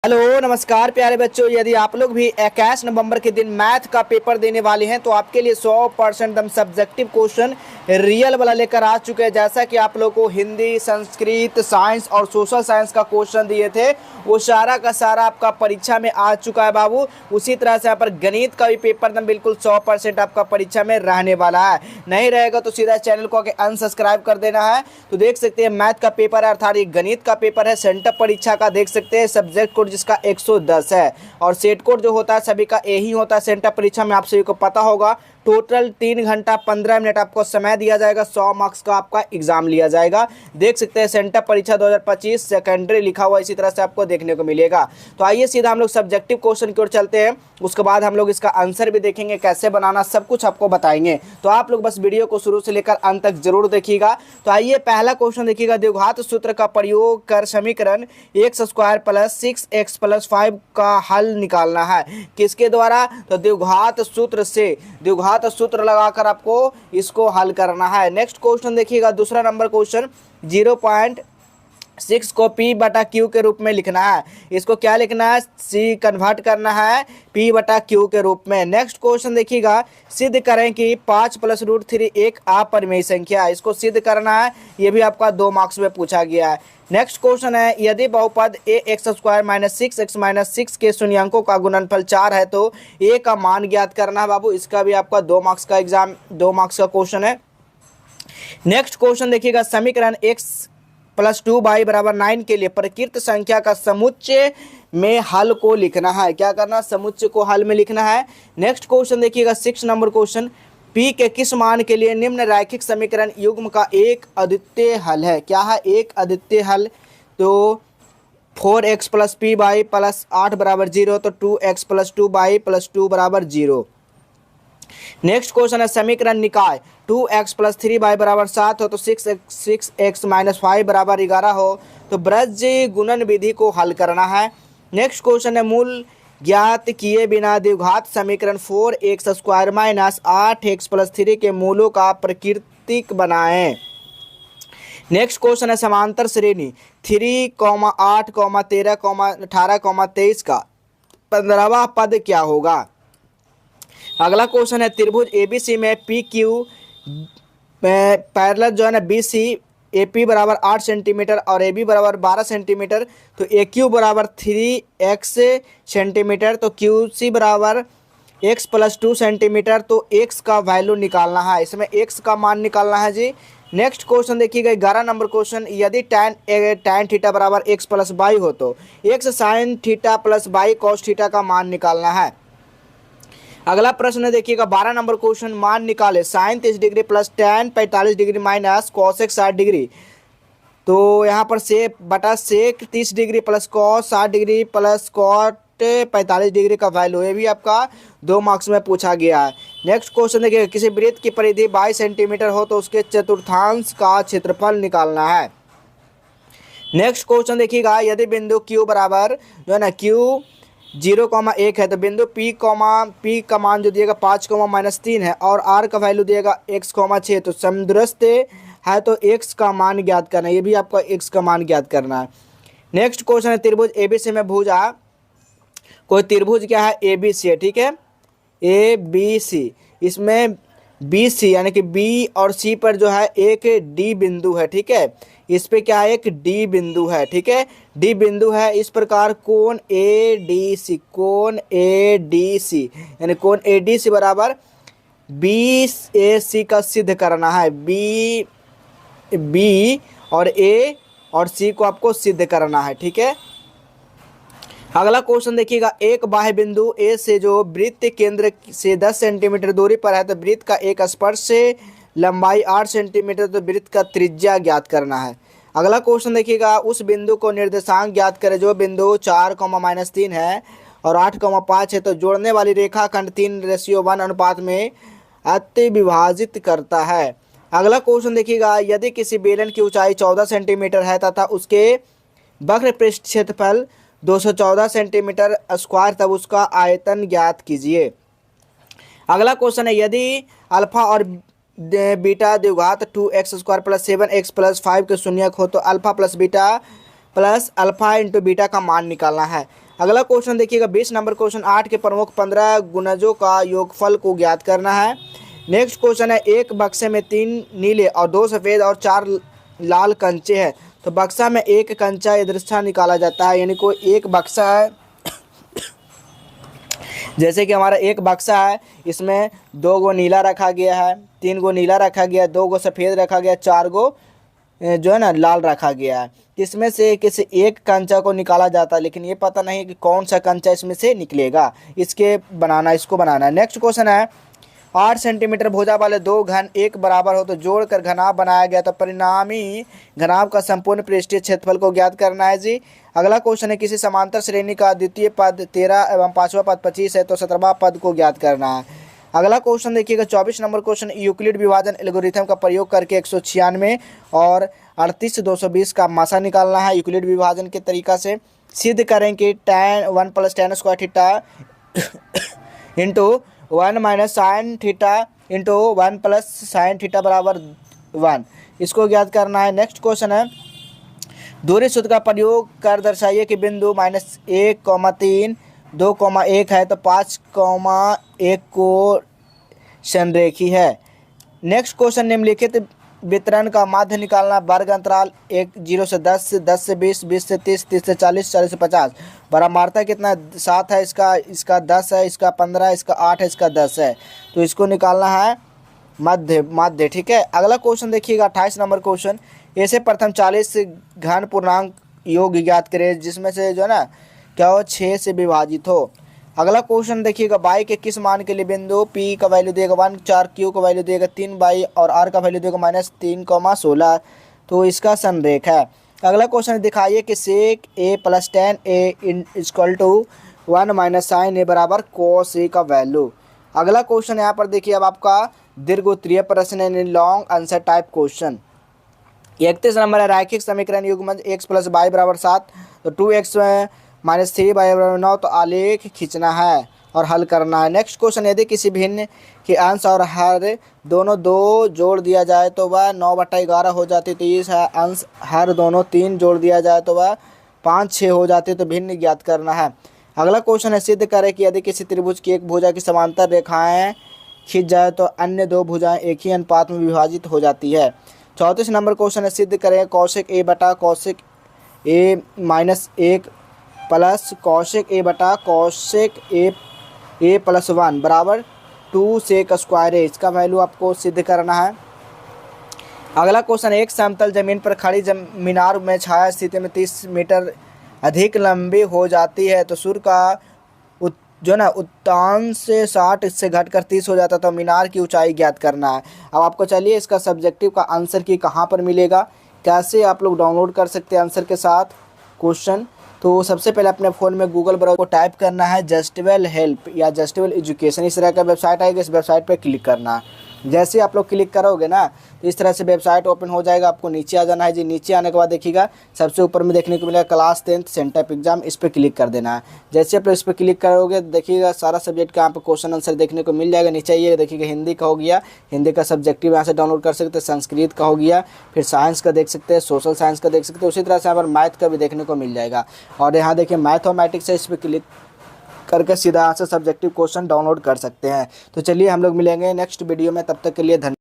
Hello नमस्कार प्यारे बच्चों। यदि आप लोग भी 21 नवंबर के दिन मैथ का पेपर देने वाले हैं तो आपके लिए 100% दम सब्जेक्टिव क्वेश्चन रियल वाला लेकर आ चुके हैं। जैसा कि आप लोग को हिंदी, संस्कृत, साइंस और सोशल साइंस का क्वेश्चन दिए थे वो सारा का सारा आपका परीक्षा में आ चुका है बाबू। उसी तरह से यहाँ पर गणित का भी पेपर दम बिल्कुल 100% आपका परीक्षा में रहने वाला है। नहीं रहेगा तो सीधा चैनल को आके अनसब्सक्राइब कर देना है। तो देख सकते हैं मैथ का पेपर है अर्थात ये गणित का पेपर है सेंटर परीक्षा का। देख सकते हैं सब्जेक्ट कोड जिसका 110 है और सेट कोड जो होता है सभी का यही होता है सेंटर परीक्षा में, आप सभी को पता होगा। टोटल 3 घंटा 15 मिनट आपको समय दिया जाएगा, 100 मार्क्स का आपका एग्जाम लिया जाएगा। देख सकते हैं सेंटर परीक्षा 2025 सेकेंडरी लिखा हुआ इसी तरह से आपको देखने को मिलेगा। तो आइए सीधा हम लोग सब्जेक्टिव क्वेश्चन की ओर चलते हैं, उसके बाद हम लोग इसका आंसर भी देखेंगे कैसे बनाना, सब कुछ आपको बताएंगे। तो आप लोग बस वीडियो को शुरू से लेकर अंत तक जरूर देखिएगा। तो आइए पहला क्वेश्चन देखिएगा। द्विघात सूत्र का प्रयोग कर समीकरण x square plus 6x plus 5 का हल निकालना है। किसके द्वारा? तो द्विघात सूत्र लगाकर आपको इसको हल करना है। नेक्स्ट क्वेश्चन देखिएगा, दूसरा नंबर क्वेश्चन 0.6 को P बटा Q के रूप में लिखना है। इसको क्या लिखना है? C कन्वर्ट करना है P बटा Q के रूप में। नेक्स्ट क्वेश्चन देखिएगा, सिद्ध करें कि 5 प्लस रूट 3 एक अपरिमेय संख्या है। इसको सिद्ध करना है, ये भी आपका 2 मार्क्स में पूछा गया है। नेक्स्ट क्वेश्चन है, यदि बहुपद a x square minus 6x minus 6 के शून्यंकों का गुणनफल 4 है तो ए का मान ज्ञात करना है बाबू। इसका भी आपका 2 मार्क्स का एग्जाम 2 मार्क्स का क्वेश्चन है। नेक्स्ट क्वेश्चन देखिएगा, समीकरण x प्लस 2y बराबर 9 के लिए प्रकृत संख्या का समुच्चय में हल को लिखना है। क्या करना? समुच्चय को हल में लिखना है। नेक्स्ट क्वेश्चन देखिएगा, 6 नंबर क्वेश्चन, P के किस मान के लिए निम्न रैखिक समीकरण युग्म का एक अद्वितीय हल है? क्या है एक अद्वितीय हल? तो 4x plus P by plus 8 बराबर 0, तो 2x प्लस 2y प्लस 2 बराबर 0। नेक्स्ट क्वेश्चन है, समीकरण निकाय 2x प्लस 3y बराबर 7 हो तो 6x माइनस 5 बराबर 11 हो तो ब्रज गुणन विधि को हल करना है। नेक्स्ट क्वेश्चन है, मूल ज्ञात किए बिना द्विघात समीकरण 4x square minus 8x plus 3 के मूलों का प्रकृतिक बनाएं। नेक्स्ट क्वेश्चन है, समांतर श्रेणी 3, 8, 13, 18, 23 का 15वां पद क्या होगा? अगला क्वेश्चन है, त्रिभुज एबीसी में पी क्यू पैरेलल जो है ना बीसी AP बराबर 8 सेंटीमीटर और AB बराबर 12 सेंटीमीटर, तो AQ बराबर 3x सेंटीमीटर, तो QC बराबर x प्लस 2 सेंटीमीटर। तो x का वैल्यू निकालना है, इसमें x का मान निकालना है जी। नेक्स्ट क्वेश्चन देखिएगा, 11 नंबर क्वेश्चन, यदि tan थीटा बराबर x प्लस बाई हो तो x sine theta plus by cos theta का मान निकालना है। अगला प्रश्न देखिएगा, 12 नंबर क्वेश्चन, मान निकाले sine 30 degree plus tan 45 degree minus cosec 60 degree. तो यहाँ पर सेक बटा sec 30 degree plus cos 60 degree plus cot 45 degree का वैल्यू, ये भी आपका 2 मार्क्स में पूछा गया है। नेक्स्ट क्वेश्चन देखिएगा, किसी वृत्त की परिधि 22 सेंटीमीटर हो तो उसके चतुर्थांश का क्षेत्रफल निकालना है। नेक्स्ट क्वेश्चन देखिएगा, यदि बिंदु Q बराबर जो है ना Q 0,1 है तो बिंदु P का मान जो दिएगा 5,-3 है और R का वैल्यू दिएगा x,6, तो समदूरस्थ है तो x का मान ज्ञात करना है, ये भी आपका x का मान ज्ञात करना है। नेक्स्ट क्वेश्चन है, त्रिभुज ABC में भुजा, कोई त्रिभुज क्या है? ABC है, ठीक है, ABC, इसमें BC यानी कि B और C पर जो है एक D बिंदु है, ठीक है, इस पे क्या है? एक D बिंदु है, ठीक है, D बिंदु है। इस प्रकार कोण ADC यानी कोण ADC बराबर BAC का सिद्ध करना है। B और A और C को आपको सिद्ध करना है, ठीक है। अगला क्वेश्चन देखिएगा, एक बाह्य बिंदु A से जो वृत्त केंद्र से 10 सेंटीमीटर दूरी पर है तो वृत्त का एक स्पर्श से लंबाई 8 सेंटीमीटर, तो वृत्त का त्रिज्या ज्ञात करना है। अगला क्वेश्चन देखिएगा, उस बिंदु को निर्देशांक ज्ञात करें जो बिंदु 4,-3 है और 8,5 है तो जोड़ने वाली रेखा खंड 3:1 अनुपात में अति विभाजित करता है। अगला क्वेश्चन देखिएगा, यदि किसी बेलन की ऊंचाई 14 सेंटीमीटर है तथा उसके वक्र पृष्ठ क्षेत्रफल 214 सेंटीमीटर स्क्वायर तब उसका आयतन ज्ञात कीजिए। अगला क्वेश्चन है, यदि अल्फा और बीटा द्विघात 2x square plus 7x plus 5 के शून्यक हो तो alpha plus beta plus alpha into beta का मान निकालना है। अगला क्वेश्चन देखिएगा 20 नंबर क्वेश्चन, 8 के प्रमुख 15 गुणजों का योगफल को ज्ञात करना है। नेक्स्ट क्वेश्चन है, एक बक्से में 3 नीले और 2 सफ़ेद और 4 लाल कंचे हैं, तो बक्सा में एक कंचा यदृच्छा निकाला जाता है। यानी कोई एक बक्सा है, जैसे कि हमारा एक बक्सा है, इसमें 2 गो नीला रखा गया है, 3 गो नीला रखा गया, 2 गो सफ़ेद रखा गया, 4 गो जो है ना लाल रखा गया है। इसमें से किसी एक कंचा को निकाला जाता है, लेकिन ये पता नहीं कि कौन सा कंचा इसमें से निकलेगा, इसको बनाना है। नेक्स्ट क्वेश्चन है, 8 सेंटीमीटर भुजा वाले 2 घन एक बराबर हो तो जोड़कर घनाभ बनाया गया, तो परिणामी घनाभ का संपूर्ण पृष्ठीय क्षेत्रफल को ज्ञात करना है जी। अगला क्वेश्चन है, किसी समांतर श्रेणी का द्वितीय पद 13 एवं पांचवा पद 25 है, तो 17वां पद को ज्ञात करना है। अगला क्वेश्चन देखिएगा 24 नंबर क्वेश्चन, यूक्लिड विभाजन एल्गोरिथम का प्रयोग करके 196 और 38,220 का मासा निकालना है। यूक्लिड विभाजन के तरीका से सिद्ध करें कि tan 1 + tan square theta into 1 - sin theta into 1 + sin theta बराबर 1, इसको ज्ञात करना है। नेक्स्ट क्वेश्चन है, दूरी सूत्र का प्रयोग कर दर्शाइए कि बिंदु -1,3 2,1 है, तो 5,1 को संरेखी है। नेक्स्ट क्वेश्चन, निम्नलिखित वितरण का माध्य निकालना। वर्ग अंतराल 1 0 से 10, 10 से 20, 20 से 30, 30 से 40, 40 से 50। बराबरता कितना 7 है, इसका 10 है, इसका 15 है, इसका 8 है, इसका 10 है, तो इसको निकालना है माध्य। ठीक है। अगला क्वेश्चन देखिएगा 28 नंबर क्वेश्चन, ऐसे प्रथम 40 घन पूर्णांक योग ज्ञात करें जिसमें से जो है ना क्या हो 6 से विभाजित हो। अगला क्वेश्चन देखिएगा, बाई के किस मान के लिए बिंदु P का वैल्यू देगा 1, 4 Q का वैल्यू देगा 3 बाई और R का वैल्यू देगा -3,16, तो इसका संरेख है। अगला क्वेश्चन दिखाइए कि sec A + tan A = 1 - sin A बराबर cos A का वैल्यू। अगला क्वेश्चन यहाँ पर देखिए, अब आपका दीर्घोत्तरीय प्रश्न है, long answer type question. 31 number है, रैखिक समीकरण युग्मज x + y बराबर 7, तो 2x - 3y बराबर 9, तो आलेख खींचना है और हल करना है। नेक्स्ट क्वेश्चन, यदि किसी भिन्न के अंश और हर दोनों 2 जोड़ दिया जाए तो वह 9/11 हो जाती, तो इस अंश हर दोनों 3 जोड़ दिया जाए तो वह 5/6 हो जाती, तो भिन्न ज्ञात करना है। अगला क्वेश्चन है, सिद्ध करें कि यदि किसी त्रिभुज की एक भुजा की समांतर रेखाएं खींच जाए तो अन्य 2 भुजाएं एक ही अनुपात में विभाजित हो जाती है। 34 नंबर क्वेश्चन है, सिद्ध करें cosec A बटा cosec A - 1 plus cosec A बटा cosec A + 1 बराबर 2 sec स्क्वायर है, इसका वैल्यू आपको सिद्ध करना है। अगला क्वेश्चन, एक समतल जमीन पर खड़ी मीनार में छाया स्थिति में 30 मीटर अधिक लंबी हो जाती है, तो सूर्य का जो ना उत्तान से 60 से घटकर 30 हो जाता, तो मीनार की ऊंचाई ज्ञात करना है। अब आपको चलिए इसका सब्जेक्टिव का आंसर की कहाँ पर मिलेगा, कैसे आप लोग डाउनलोड कर सकते हैं आंसर के साथ क्वेश्चन। तो सबसे पहले अपने फ़ोन में गूगल ब्राउज़र को टाइप करना है जस्टिवल हेल्प या जस्टिवल एजुकेशन, इस तरह का वेबसाइट आएगा, इस वेबसाइट पर क्लिक करना है। जैसे आप लोग क्लिक करोगे ना तो इस तरह से वेबसाइट ओपन हो जाएगा। आपको नीचे आ जाना है जी। नीचे आने के बाद देखिएगा सबसे ऊपर में देखने को मिलेगा क्लास 10th सेंटअप एग्जाम, इस पर क्लिक कर देना है। जैसे आप लोग इस पर क्लिक करोगे देखिएगा सारा सब्जेक्ट का यहाँ पर क्वेश्चन आंसर देखने को मिल जाएगा। नीचे ये देखिएगा हिंदी का हो गया, हिंदी का सब्जेक्टिव यहाँ से डाउनलोड कर सकते हैं, संस्कृत का हो गया, फिर साइंस का देख सकते हैं, सोशल साइंस का देख सकते हैं, उसी तरह से यहाँ पर मैथ का भी देखने को मिल जाएगा। और यहाँ देखिए मैथमेटिक्स है, इस पर क्लिक करके सीधा यहाँ से सब्जेक्टिव क्वेश्चन डाउनलोड कर सकते हैं। तो चलिए हम लोग मिलेंगे नेक्स्ट वीडियो में, तब तक के लिए धन्यवाद।